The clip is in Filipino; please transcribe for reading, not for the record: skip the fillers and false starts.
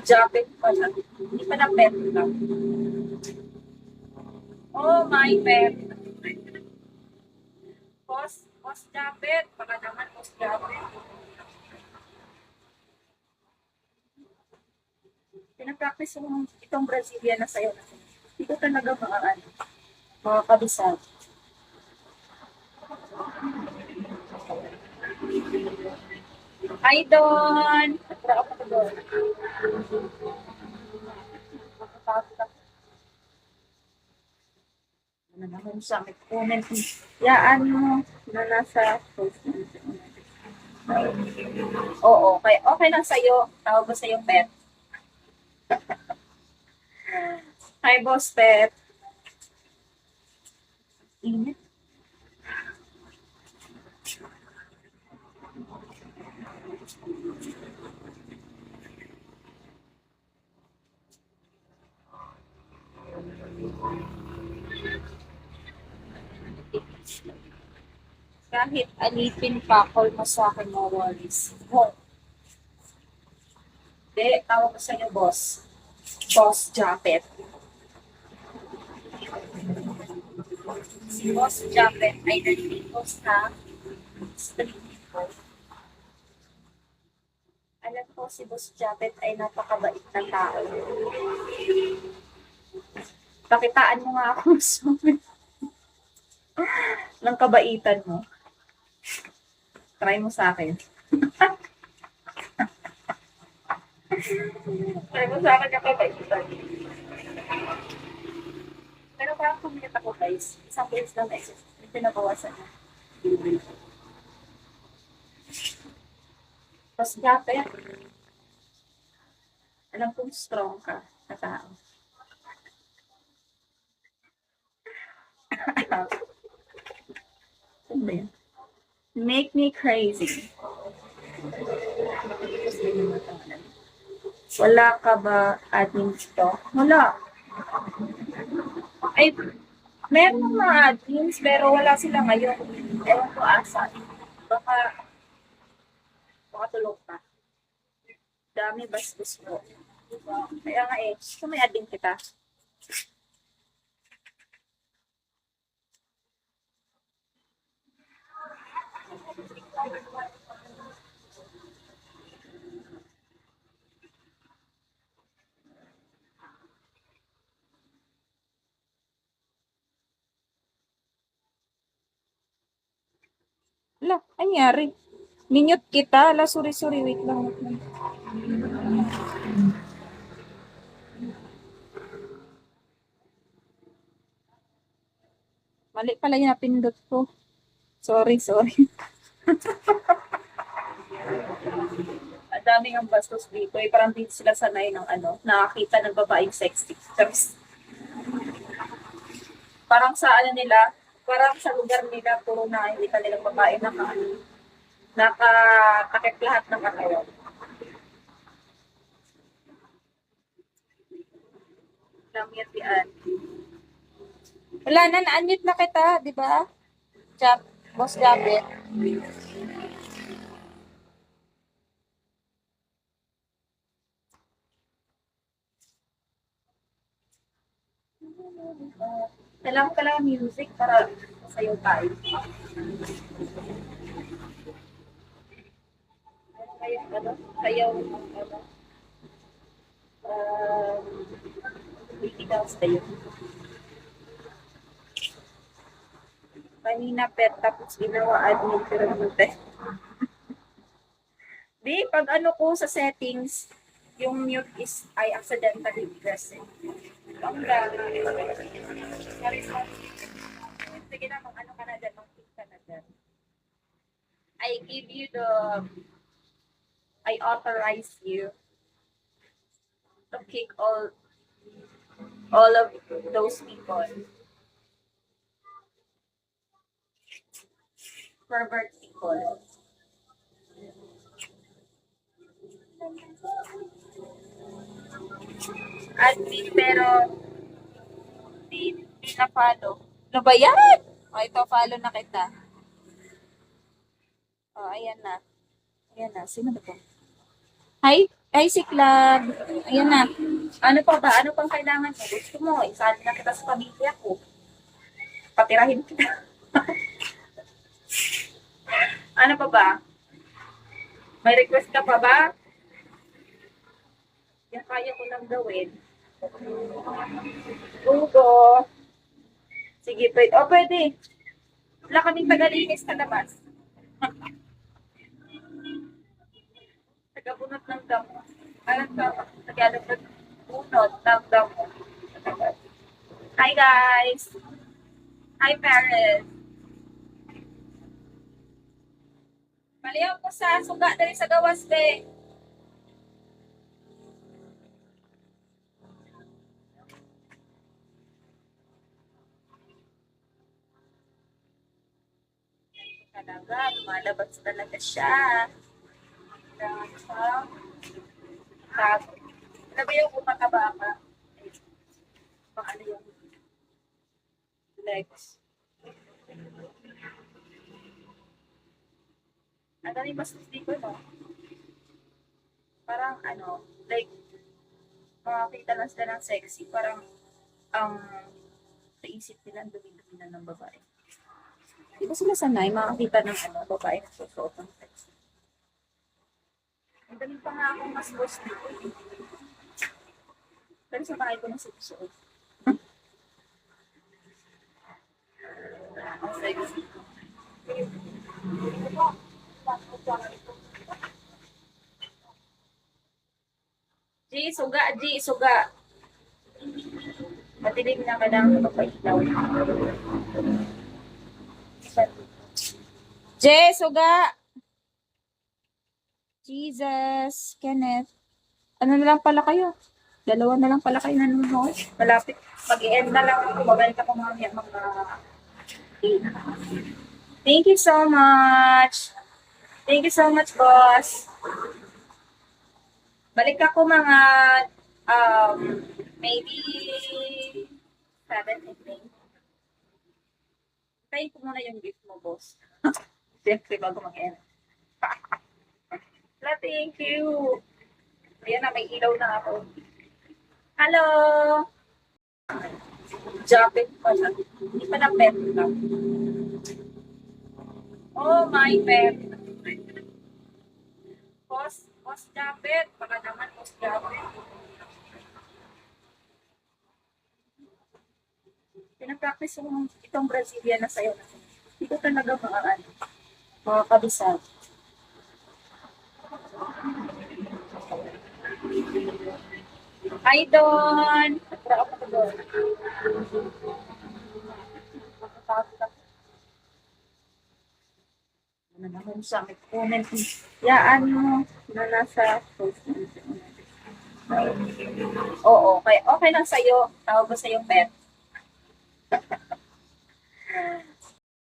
Jacket pala. Hindi pa na pet na. Oh, my pet. Boss Jacket. Baka naman, Boss Jacket. Pinapractice ko itong Brazilian na sayo. Hindi ko talaga mga kabisag. Hi, Don! Tara ako na doon. Ano naman sa akin? Comment. Yaan mo na nasa post. Oo, okay lang sa'yo. Tawag ko sa'yo, pet. Hi, boss, pet. Init. Kahit alipin pa, call mo sa akin, no worries. Oh, hindi, tawag ko sa'yo, boss. Boss Japet. Si Boss Japet ay nandito sa street ko. Alam ko si Boss Japet ay napakabait na tao. Pakitaan mo nga ako ng kabaitan mo. Try mo sa akin. Try mo sa akin yung kabaitan. Pero parang kuminit ako guys. Isang beses lang na exercise. May pinabawasan na. Tapos Japet, alam kong strong ka na tao. Ano ba yan? Make me crazy. Wala ka ba admin dito? Wala. Ay, meron mga admins, pero wala sila ngayon. Ewan ko asa. Baka tulog pa. Dami bastos ko. Kaya nga eh, gusto may admin kita. Ala, anyari? Minute kita. Ala, sorry, wait lang. Mali pala yung napindot ko. Sorry. Ang daming ang bastos dito. Eh, parang di sila sanay ng nakakita ng babaeng sexy. Tapos, parang sa nila, parang sa lugar nila, puro nakikita nilang babae nakatakip lahat ng katawan. Lamit yan. Wala na, na-unmute na kita, di ba? Boss Jabet. Kailangan ko lang music para sayo tayo. Sayaw, baby dance tayo. Kanina pet, tapos ginawa admin pero mute. Di, pag ko sa settings, yung mute is, I accidentally press it. Ang gano'n. Sige na, kung ka na dyan, mag-click ka na dyan. I authorize you to kick all of those people. Pervert people. Admin pero di na follow. Ano ba yan? O, ito, follow na kita. O, ayan na. Sino na to? Hi, Hi, Siklab. Ayan na. Ano pa ba? Ano pang kailangan mo? Gusto mo, isali na kita sa pamilya ko. Patirahin kita. Ano pa ba? May request ka pa ba? Yan kaya ko lang gawin. Ugo. Sige, pwede. O, pwede. Wala kaming tagalinis sa labas. Tagabunot ng damo. Alam ka, Tagalog ng bunot ng damo. Hi, guys. Hi, parents. Paliyaw ko sa suga dali sa gawas, be. Talaga, lumalabas talaga siya. Ano ba yung kumataba ka? Pang ano yung legs? Ang dami bastos dito, no? Parang ano, like, makakita lang sila ng sexy. Parang, ang naisip nila, ang dumi-dumi na ng babae. Di ba sila sanay makakita ng ano, babae na susuot ng sexy? Ang dami pa nga akong mas boss dito. Pero sa bahay ko na susuot. Ang sexy. G, suga, G, suga. Matilim na kailangan magpailaw. J, suga. Jesus, Kenneth. Ano na lang pala kayo? Dalawa na lang pala kayo nanonood. Malapit. Mag-i-end na lang ako. Babalik ako mamaya mga 8. Thank you so much. Thank you so much, boss. Balik ako mga maybe 7, I think. Tayin ko muna yung gift mo, boss. Siyempre, bago mag-end. Thank you. Ayan na, may ilaw na ako. Hello! Jacket pala. Hindi pa na pet ka. Oh, my pet. Boss Jacket. Baka naman, boss Jacket. Pinapractice yung itong Brazilian na sayo. Hindi ko talaga mga kabisag. Hi, Don! Nagpura ako na doon. Ano naman siya, may comment. Yaan mo na nasa post. Oo, okay lang sa'yo. Tawag ko sa'yo, pet.